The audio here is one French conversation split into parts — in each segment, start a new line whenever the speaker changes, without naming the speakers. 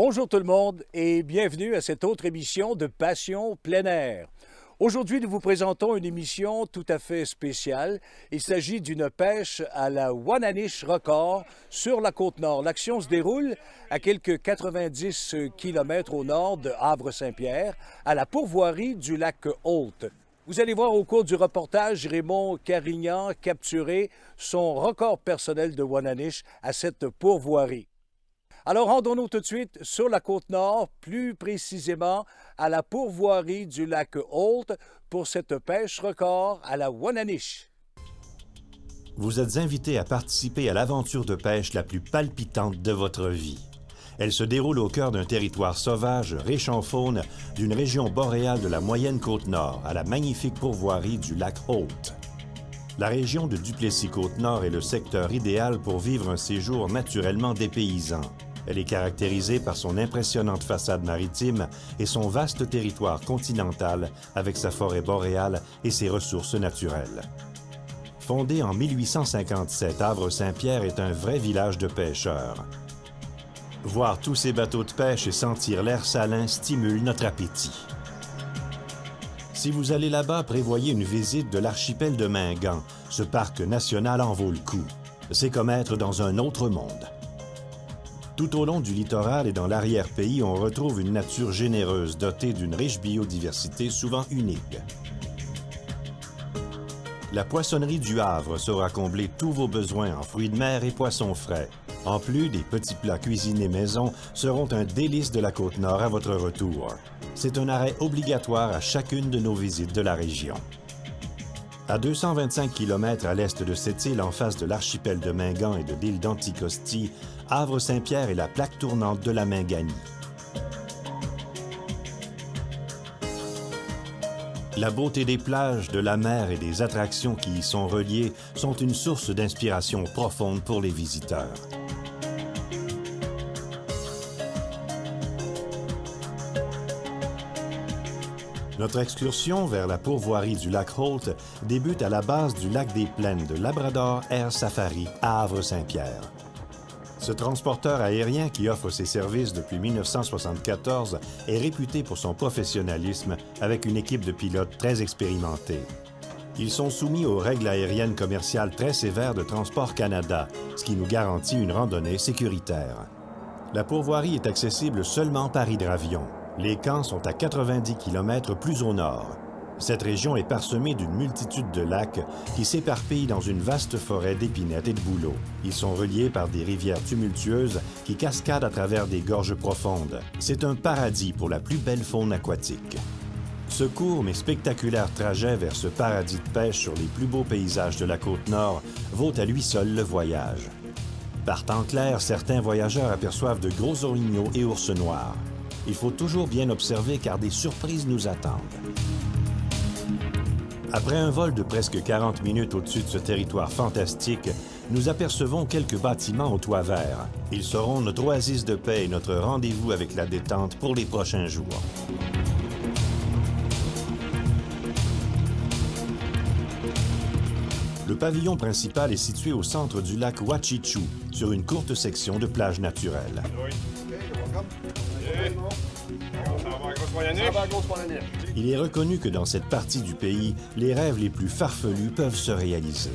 Bonjour tout le monde et bienvenue à cette autre émission de Passion plein air. Aujourd'hui, nous vous présentons une émission tout à fait spéciale. Il s'agit d'une pêche à la Wananiche Record sur la Côte-Nord. L'action se déroule à quelques 90 km au nord de Havre-Saint-Pierre, à la pourvoirie du lac Holt. Vous allez voir au cours du reportage Raymond Carignan capturer son record personnel de Wananiche à cette pourvoirie. Alors, rendons-nous tout de suite sur la Côte-Nord, plus précisément à la pourvoirie du lac Holt pour cette pêche record à la Wananiche.
Vous êtes invité à participer à l'aventure de pêche la plus palpitante de votre vie. Elle se déroule au cœur d'un territoire sauvage, riche en faune, d'une région boréale de la moyenne Côte-Nord, à la magnifique pourvoirie du lac Holt. La région de Duplessis-Côte-Nord est le secteur idéal pour vivre un séjour naturellement dépaysant. Elle est caractérisée par son impressionnante façade maritime et son vaste territoire continental avec sa forêt boréale et ses ressources naturelles. Fondé en 1857, Havre-Saint-Pierre est un vrai village de pêcheurs. Voir tous ces bateaux de pêche et sentir l'air salin stimule notre appétit. Si vous allez là-bas, prévoyez une visite de l'archipel de Mingan. Ce parc national en vaut le coup. C'est comme être dans un autre monde. Tout au long du littoral et dans l'arrière-pays, on retrouve une nature généreuse dotée d'une riche biodiversité souvent unique. La poissonnerie du Havre saura combler tous vos besoins en fruits de mer et poissons frais. En plus, des petits plats cuisinés maison seront un délice de la Côte-Nord à votre retour. C'est un arrêt obligatoire à chacune de nos visites de la région. À 225 km à l'est de cette île, en face de l'archipel de Mingan et de l'île d'Anticosti, Havre-Saint-Pierre est la plaque tournante de la Minganie. La beauté des plages, de la mer et des attractions qui y sont reliées sont une source d'inspiration profonde pour les visiteurs. Notre excursion vers la pourvoirie du lac Holt débute à la base du lac des Plaines de Labrador Air Safari à Havre-Saint-Pierre. Ce transporteur aérien qui offre ses services depuis 1974 est réputé pour son professionnalisme avec une équipe de pilotes très expérimentés. Ils sont soumis aux règles aériennes commerciales très sévères de Transport Canada, ce qui nous garantit une randonnée sécuritaire. La pourvoirie est accessible seulement par hydravion. Les camps sont à 90 km plus au nord. Cette région est parsemée d'une multitude de lacs qui s'éparpillent dans une vaste forêt d'épinettes et de bouleaux. Ils sont reliés par des rivières tumultueuses qui cascadent à travers des gorges profondes. C'est un paradis pour la plus belle faune aquatique. Ce court mais spectaculaire trajet vers ce paradis de pêche sur les plus beaux paysages de la Côte-Nord vaut à lui seul le voyage. Par temps clair, certains voyageurs aperçoivent de gros orignaux et ours noirs. Il faut toujours bien observer car des surprises nous attendent. Après un vol de presque 40 minutes au-dessus de ce territoire fantastique, nous apercevons quelques bâtiments au toit vert. Ils seront notre oasis de paix et notre rendez-vous avec la détente pour les prochains jours. Le pavillon principal est situé au centre du lac Wachichu, sur une courte section de plage naturelle. Il est reconnu que dans cette partie du pays, les rêves les plus farfelus peuvent se réaliser.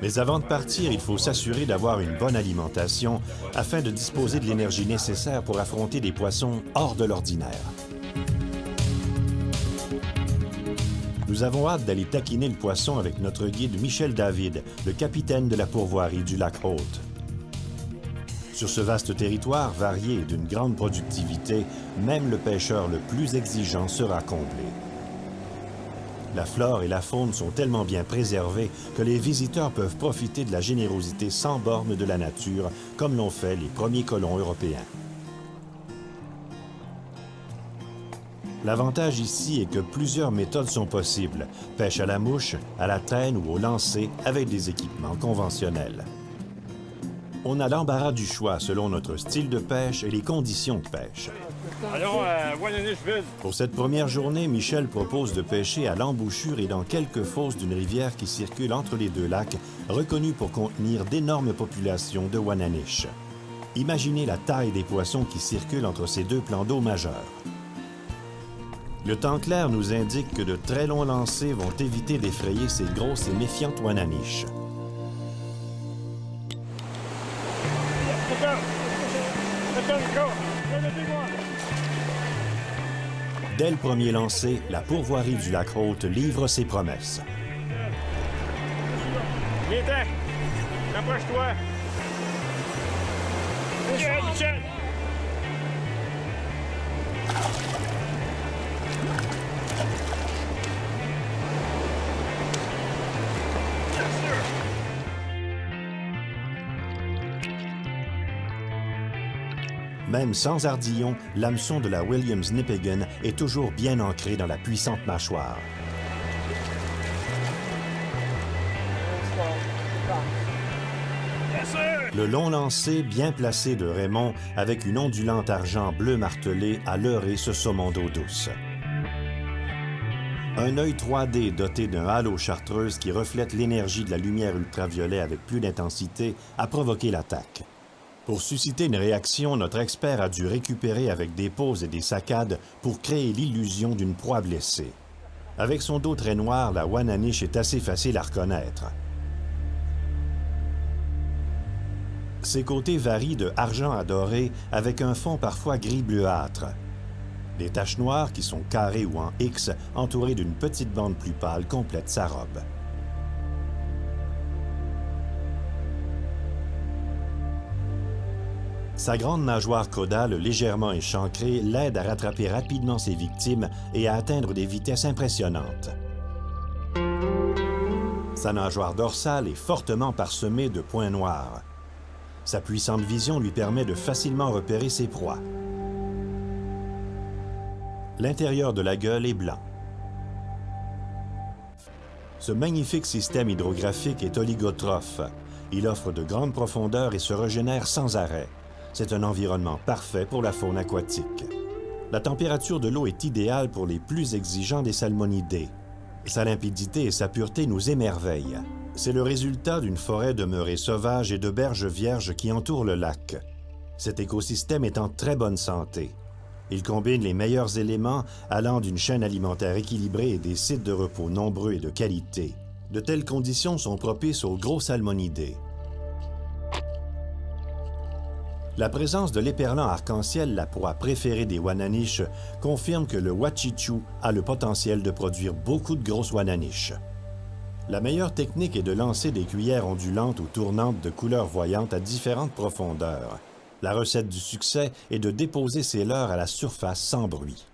Mais avant de partir, il faut s'assurer d'avoir une bonne alimentation afin de disposer de l'énergie nécessaire pour affronter des poissons hors de l'ordinaire. Nous avons hâte d'aller taquiner le poisson avec notre guide Michel David, le capitaine de la pourvoirie du lac Holt. Sur ce vaste territoire varié et d'une grande productivité, même le pêcheur le plus exigeant sera comblé. La flore et la faune sont tellement bien préservées que les visiteurs peuvent profiter de la générosité sans borne de la nature, comme l'ont fait les premiers colons européens. L'avantage ici est que plusieurs méthodes sont possibles. Pêche à la mouche, à la traîne ou au lancer avec des équipements conventionnels. On a l'embarras du choix selon notre style de pêche et les conditions de pêche.
Allons à Wananishville.
Pour cette première journée, Michel propose de pêcher à l'embouchure et dans quelques fosses d'une rivière qui circule entre les deux lacs, reconnue pour contenir d'énormes populations de Wananish. Imaginez la taille des poissons qui circulent entre ces deux plans d'eau majeurs. Le temps clair nous indique que de très longs lancers vont éviter d'effrayer ces grosses et méfiantes Wananish. Dès le premier lancer, la pourvoirie du lac Holt livre ses promesses.
Viens-t'en! Rapproche-toi! Michel!
Même sans ardillon, l'hameçon de la Williams-Nipigon est toujours bien ancré dans la puissante mâchoire. Le long lancer bien placé de Raymond avec une ondulante argent bleu martelé a leurré ce saumon d'eau douce. Un œil 3D doté d'un halo chartreuse qui reflète l'énergie de la lumière ultraviolet avec plus d'intensité a provoqué l'attaque. Pour susciter une réaction, notre expert a dû récupérer avec des pauses et des saccades pour créer l'illusion d'une proie blessée. Avec son dos très noir, la Wananish est assez facile à reconnaître. Ses côtés varient de argent à doré avec un fond parfois gris bleuâtre. Les taches noires, qui sont carrées ou en X, entourées d'une petite bande plus pâle, complètent sa robe. Sa grande nageoire caudale légèrement échancrée l'aide à rattraper rapidement ses victimes et à atteindre des vitesses impressionnantes. Sa nageoire dorsale est fortement parsemée de points noirs. Sa puissante vision lui permet de facilement repérer ses proies. L'intérieur de la gueule est blanc. Ce magnifique système hydrographique est oligotrophe. Il offre de grandes profondeurs et se régénère sans arrêt. C'est un environnement parfait pour la faune aquatique. La température de l'eau est idéale pour les plus exigeants des salmonidés. Sa limpidité et sa pureté nous émerveillent. C'est le résultat d'une forêt demeurée sauvage et de berges vierges qui entourent le lac. Cet écosystème est en très bonne santé. Il combine les meilleurs éléments allant d'une chaîne alimentaire équilibrée et des sites de repos nombreux et de qualité. De telles conditions sont propices aux gros salmonidés. La présence de l'éperlan arc-en-ciel, la proie préférée des Wananish, confirme que le Wachichu a le potentiel de produire beaucoup de grosses Wananish. La meilleure technique est de lancer des cuillères ondulantes ou tournantes de couleurs voyantes à différentes profondeurs. La recette du succès est de déposer ses leurres à la surface sans bruit.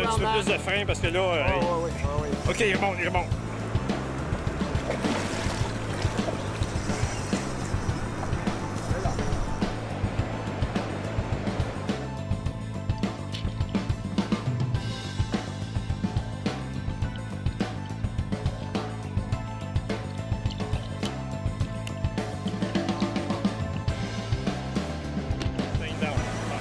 Un petit peu plus de frein parce que là... OK, il remonte, il remonte.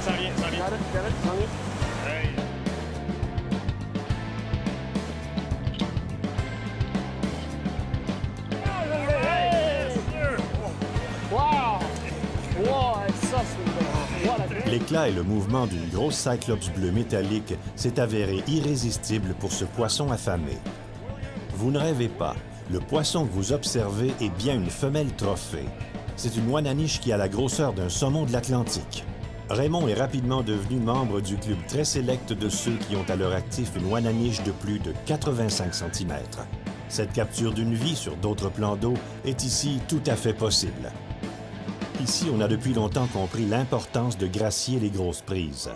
Ça vient, ça vient. Hey.
L'éclat et le mouvement d'une grosse cyclops bleue métallique s'est avéré irrésistible pour ce poisson affamé. Vous ne rêvez pas, le poisson que vous observez est bien une femelle trophée. C'est une Wananiche qui a la grosseur d'un saumon de l'Atlantique. Raymond est rapidement devenu membre du club très sélect de ceux qui ont à leur actif une Wananiche de plus de 85 cm. Cette capture d'une vie sur d'autres plans d'eau est ici tout à fait possible. Ici, on a depuis longtemps compris l'importance de gracier les grosses prises.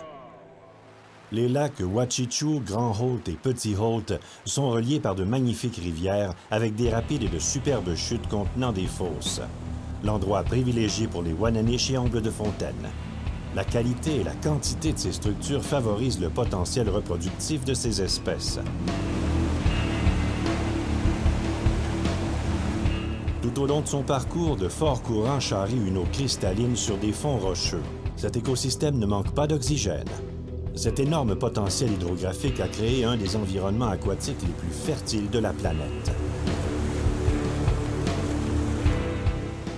Les lacs Wachichu, Grand Holt et Petit Holt sont reliés par de magnifiques rivières avec des rapides et de superbes chutes contenant des fosses. L'endroit privilégié pour les Wananiche et ongles de fontaine. La qualité et la quantité de ces structures favorisent le potentiel reproductif de ces espèces. Tout au long de son parcours, de forts courants charrient une eau cristalline sur des fonds rocheux. Cet écosystème ne manque pas d'oxygène. Cet énorme potentiel hydrographique a créé un des environnements aquatiques les plus fertiles de la planète.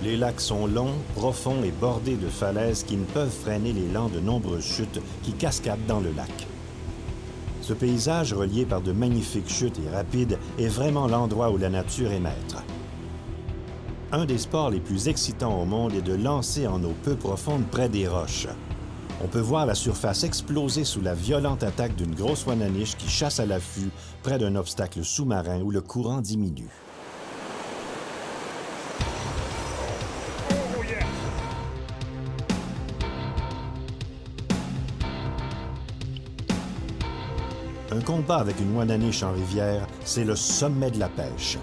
Les lacs sont longs, profonds et bordés de falaises qui ne peuvent freiner l'élan de nombreuses chutes qui cascadent dans le lac. Ce paysage, relié par de magnifiques chutes et rapides, est vraiment l'endroit où la nature est maître. Un des sports les plus excitants au monde est de lancer en eau peu profonde près des roches. On peut voir la surface exploser sous la violente attaque d'une grosse Wananiche qui chasse à l'affût près d'un obstacle sous-marin où le courant diminue. Un combat avec une Wananiche en rivière, c'est le sommet de la pêche.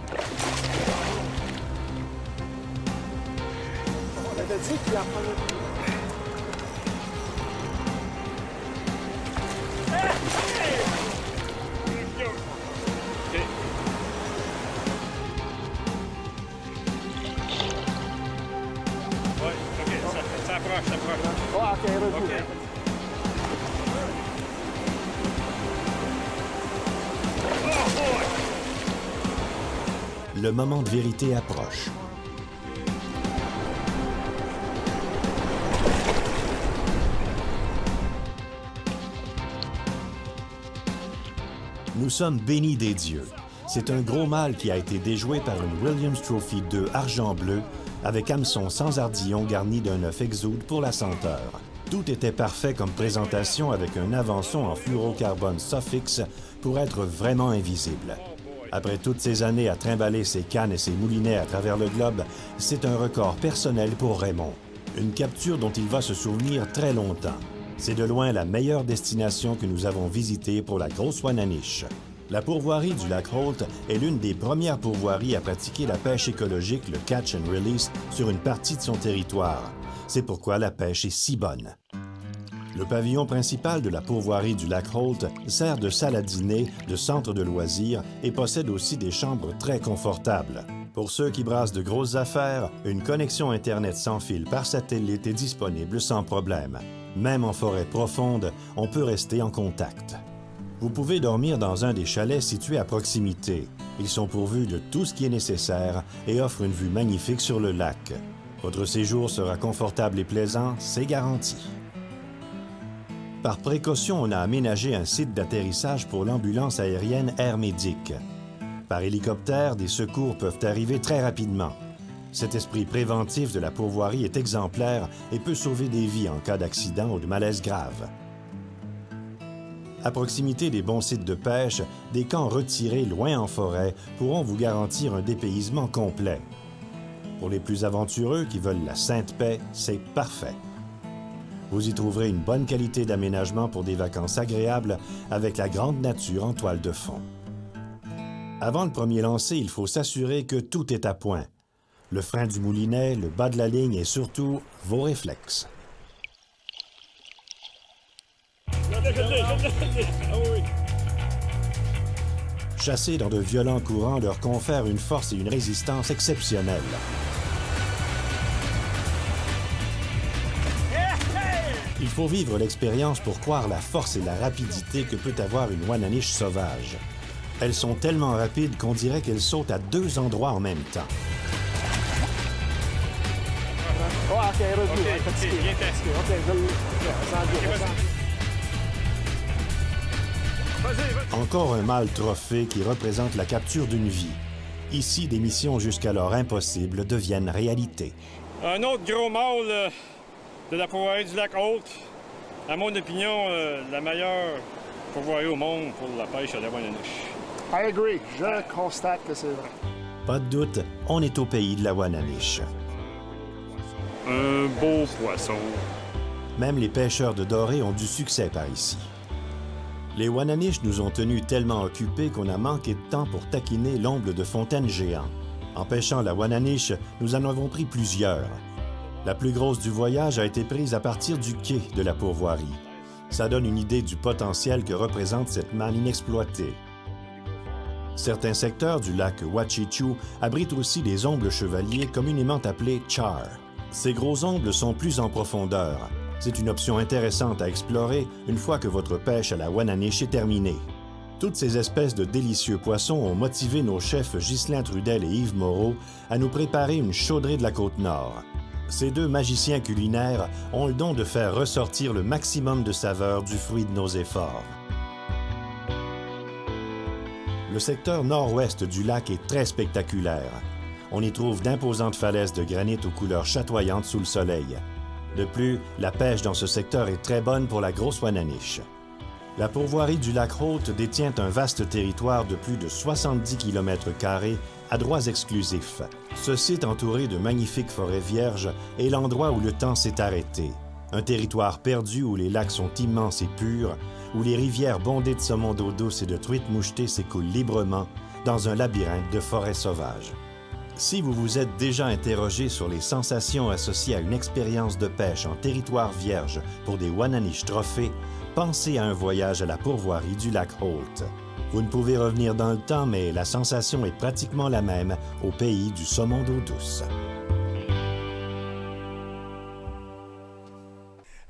Le moment de vérité approche. Nous sommes bénis des dieux. C'est un gros mâle qui a été déjoué par une Williams Trophy 2 argent bleu avec hameçon sans ardillon garni d'un œuf exude pour la senteur. Tout était parfait comme présentation avec un avançon en fluorocarbone Sofix pour être vraiment invisible. Après toutes ces années à trimballer ses cannes et ses moulinets à travers le globe, c'est un record personnel pour Raymond. Une capture dont il va se souvenir très longtemps. C'est de loin la meilleure destination que nous avons visitée pour la grosse Wananiche. La pourvoirie du lac Holt est l'une des premières pourvoiries à pratiquer la pêche écologique, le catch and release, sur une partie de son territoire. C'est pourquoi la pêche est si bonne. Le pavillon principal de la pourvoirie du lac Holt sert de salle à dîner, de centre de loisirs et possède aussi des chambres très confortables. Pour ceux qui brassent de grosses affaires, une connexion Internet sans fil par satellite est disponible sans problème. Même en forêt profonde, on peut rester en contact. Vous pouvez dormir dans un des chalets situés à proximité. Ils sont pourvus de tout ce qui est nécessaire et offrent une vue magnifique sur le lac. Votre séjour sera confortable et plaisant, c'est garanti. Par précaution, on a aménagé un site d'atterrissage pour l'ambulance aérienne Air Médic. Par hélicoptère, des secours peuvent arriver très rapidement. Cet esprit préventif de la pourvoirie est exemplaire et peut sauver des vies en cas d'accident ou de malaise grave. À proximité des bons sites de pêche, des camps retirés loin en forêt pourront vous garantir un dépaysement complet. Pour les plus aventureux qui veulent la sainte paix, c'est parfait. Vous y trouverez une bonne qualité d'aménagement pour des vacances agréables avec la grande nature en toile de fond. Avant le premier lancer, il faut s'assurer que tout est à point. Le frein du moulinet, le bas de la ligne et surtout vos réflexes. Chasser dans de violents courants leur confère une force et une résistance exceptionnelles. Il faut vivre l'expérience pour croire la force et la rapidité que peut avoir une Wananiche sauvage. Elles sont tellement rapides qu'on dirait qu'elles sautent à 2 endroits en même temps. Encore un mâle trophée qui représente la capture d'une vie. Ici, des missions jusqu'alors impossibles deviennent réalité.
Un autre gros mâle de la pourvoirie du lac Holt. À mon opinion, la meilleure pourvoirie au monde pour la pêche à la Wananiche.
I agree. Je constate que c'est vrai.
Pas de doute, on est au pays de la Wananiche.
Un beau poisson.
Même les pêcheurs de doré ont du succès par ici. Les Wananiche nous ont tenus tellement occupés qu'on a manqué de temps pour taquiner l'omble de fontaine géant. En pêchant la Wananiche, nous en avons pris plusieurs. La plus grosse du voyage a été prise à partir du quai de la pourvoirie. Ça donne une idée du potentiel que représente cette manne inexploitée. Certains secteurs du lac Wachichu abritent aussi des ombles chevaliers communément appelés char. Ces gros ombles sont plus en profondeur. C'est une option intéressante à explorer une fois que votre pêche à la Wananiche est terminée. Toutes ces espèces de délicieux poissons ont motivé nos chefs Ghislain Trudel et Yves Moreau à nous préparer une chaudrée de la Côte-Nord. Ces deux magiciens culinaires ont le don de faire ressortir le maximum de saveurs du fruit de nos efforts. Le secteur nord-ouest du lac est très spectaculaire. On y trouve d'imposantes falaises de granit aux couleurs chatoyantes sous le soleil. De plus, la pêche dans ce secteur est très bonne pour la grosse Wananiche. La pourvoirie du lac Holt détient un vaste territoire de plus de 70 km² à droits exclusifs. Ce site entouré de magnifiques forêts vierges est l'endroit où le temps s'est arrêté. Un territoire perdu où les lacs sont immenses et purs, où les rivières bondées de saumon d'eau douce et de truites mouchetées s'écoulent librement dans un labyrinthe de forêts sauvages. Si vous vous êtes déjà interrogé sur les sensations associées à une expérience de pêche en territoire vierge pour des Wananiche trophées, pensez à un voyage à la pourvoirie du lac Holt. Vous ne pouvez revenir dans le temps, mais la sensation est pratiquement la même au pays du saumon d'eau douce.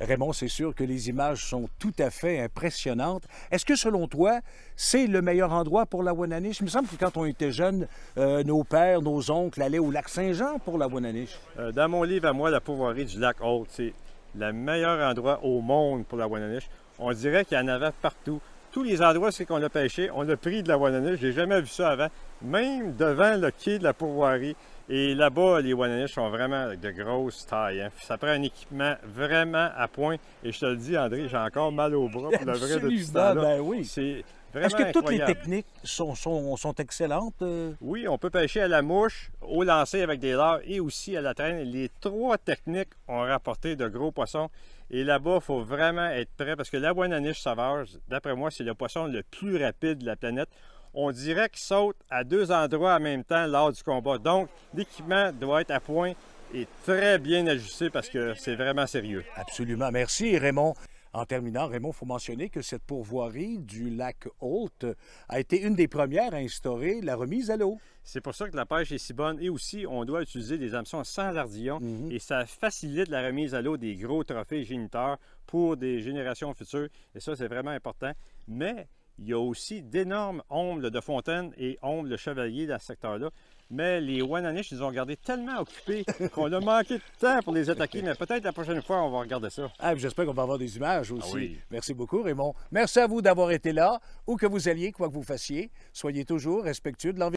Raymond, c'est sûr que les images sont tout à fait impressionnantes. Est-ce que, selon toi, c'est le meilleur endroit pour la Wananiche? Il me semble que quand on était jeunes, nos pères, nos oncles allaient au lac Saint-Jean pour la Wananiche.
Dans mon livre à moi, la pourvoirie du lac Holt, c'est le meilleur endroit au monde pour la Wananiche. On dirait qu'il y en avait partout. Tous les endroits où on a pêché, on a pris de la Wananiche. J'ai jamais vu ça avant. Même devant le quai de la pourvoirie. Et là-bas, les Wananiche sont vraiment de grosses tailles. Hein. Ça prend un équipement vraiment à point. Et je te le dis, André, j'ai encore mal au bras pour le vrai de tout ce temps-là.
Ben oui.
C'est vraiment
Est-ce que toutes
incroyable.
les techniques sont excellentes?
Oui, on peut pêcher à la mouche, au lancer avec des leurres et aussi à la traîne. Les trois techniques ont rapporté de gros poissons. Et là-bas, il faut vraiment être prêt parce que la Wananiche sauveuse, d'après moi, c'est le poisson le plus rapide de la planète. On dirait qu'il saute à deux endroits en même temps lors du combat. Donc, l'équipement doit être à point et très bien ajusté parce que c'est vraiment sérieux.
Absolument. Merci, Raymond. En terminant, Raymond, il faut mentionner que cette pourvoirie du lac Holt a été une des premières à instaurer la remise à l'eau.
C'est pour ça que la pêche est si bonne. Et aussi, on doit utiliser des hameçons sans lardillon. Et ça facilite la remise à l'eau des gros trophées géniteurs pour des générations futures. Et ça, c'est vraiment important. Mais il y a aussi d'énormes ombles de fontaine et ombles de chevalier dans ce secteur-là. Mais les Wananiche, ils ont gardé tellement occupés qu'on a manqué de temps pour les attaquer. Mais peut-être la prochaine fois, on va regarder ça.
Ah, j'espère qu'on va avoir des images aussi.
Ah oui.
Merci beaucoup, Raymond. Merci à vous d'avoir été là, où que vous alliez, quoi que vous fassiez. Soyez toujours respectueux de l'environnement.